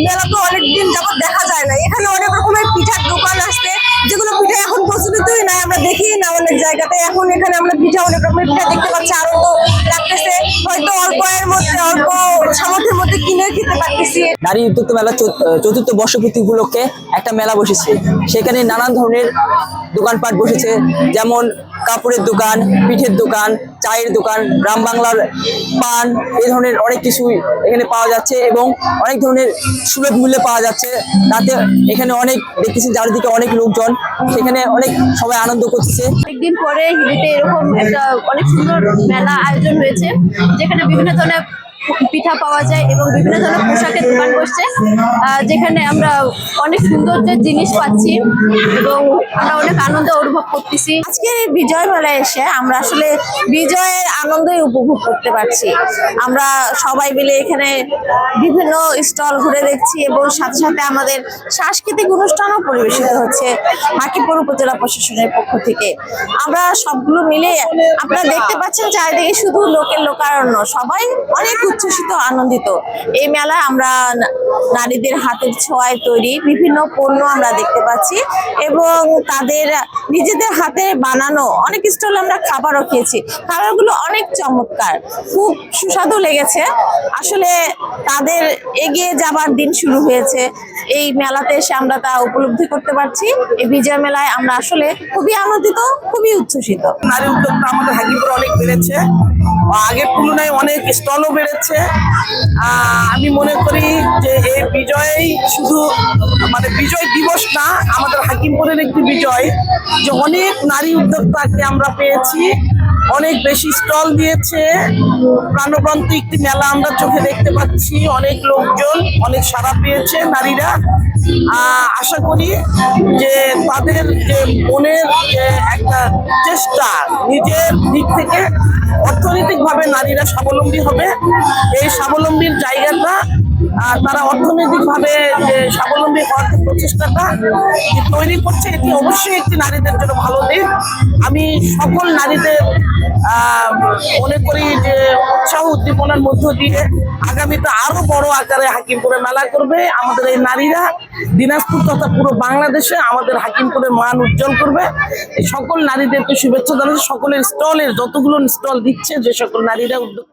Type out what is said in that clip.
মেলা তো অনেকদিন যাবত দেখা যায় না। এখানে অনেক রকমের পিঠার দোকান আসছে, যেগুলো পিঠা এখন প্রচলিতই নাই, আমরা দেখি না অনেক জায়গাতে। এখন এখানে আমরা পিঠা, অনেক রকমের পিঠা দেখতে পাচ্ছি, আনন্দ লাগতেছে। হয়তো অল্প এর মধ্যে, অল্প সামর্থ্যের মধ্যে কিনে খেতে পারতেছি। নারী উদ্যোক্তা মেলা চতুর্থ বর্ষপূর্তি উপলক্ষে একটা মেলা বসেছে। সেখানে নানান ধরনের দোকানপাট বসেছে, যেমন কাপড়ের দোকান, পিঠের দোকান, চায়ের দোকান, গ্রাম বাংলার পান, এই ধরনের অনেক কিছুই এখানে পাওয়া যাচ্ছে এবং অনেক ধরনের সুলভ মূল্যে পাওয়া যাচ্ছে। তাতে এখানে অনেক দেখতেছি চারিদিকে অনেক লোকজন, সেখানে অনেক সবাই আনন্দ করছে। অনেকদিন পরে হিলিতে এরকম একটা অনেক সুন্দর মেলা আয়োজন হয়েছে, যেখানে বিভিন্ন ধরনের পিঠা পাওয়া যায় এবং বিভিন্ন ধরনের পোশাকের দোকান বসছে, যেখানে আমরা অনেক সৌন্দর্যের জিনিস পাচ্ছি এবং আমরা অনেক আনন্দ অনুভব করতেছি। আজকে বিজয় মেলায় এসে আমরা আসলে বিজয়ের আনন্দই উপভোগ করতে পারছি। আমরা সবাই মিলে এখানে বিভিন্ন স্টল ঘুরে দেখছি এবং সাথে সাথে আমাদের সাংস্কৃতিক অনুষ্ঠানও পরিবেশিত হচ্ছে হাকিপুর উপজেলা প্রশাসনের পক্ষ থেকে। আমরা সবগুলো মিলে আপনারা দেখতে পাচ্ছেন চারিদিকে শুধু লোকের লোকারণ্য, সবাই অনেক উচ্ছ্বসিত, আনন্দিত। এই মেলায় আমরা নারীদের হাতের ছোঁয়ায় তৈরি বিভিন্ন পণ্য আমরা দেখতে পাচ্ছি এবং তাদের নিজেদের হাতে বানানো অনেক স্টলে আমরা খাবারও খেয়েছি। খাবারগুলো অনেক চমৎকার, খুব সুস্বাদু লেগেছে। আসলে তাদের এগিয়ে যাবার দিন শুরু হয়েছে। এই মেলাতে এসে আমরা তা উপলব্ধি করতে পারছি। এই বিজয় মেলায় আমরা আসলে খুবই আনন্দিত, খুবই উচ্ছ্বসিত। নারী উদ্যোক্তা আমাদের হাকিমপুরে অনেক বেড়েছে, আগের তুলনায় অনেক স্টলও বেড়েছে। আমি মনে করি যে এই বিজয় শুধু মানে বিজয় দিবস না, আমাদের হাকিমপুরের একটি বিজয় যে অনেক নারী উদ্যোক্তাকে আমরা পেয়েছি, অনেক বেশি স্টল দিয়েছে, প্রাণবন্ত একটি মেলা আমরা চোখে দেখতে পাচ্ছি। অনেক লোকজন, অনেক সাড়া পেয়েছে নারীরা। আশা করি যে তাদের যে মনের যে একটা চেষ্টা, নিজের দিক থেকে অর্থনৈতিকভাবে নারীরা স্বাবলম্বী হবে, এই স্বাবলম্বীর জায়গাটা তারা অর্থনৈতিকভাবে যে স্বাবলম্বী হওয়ার যে প্রচেষ্টাটা তৈরি করছে, এটি অবশ্যই একটি নারীদের জন্য ভালো দিক। আমি সকল নারীদের মনে করি যে উৎসাহ উদ্দীপনার মধ্য দিয়ে আগামীতে আরো বড় আকারে হাকিমপুরে মেলা করবে আমাদের এই নারীরা। দিনাজপুর তথা পুরো বাংলাদেশে আমাদের হাকিমপুরের মান উজ্জ্বল করবে। এই সকল নারীদেরকে শুভেচ্ছা জানাচ্ছি। সকলের স্টলের যতগুলো স্টল দিচ্ছে যে সকল নারীরা উদ্যোগ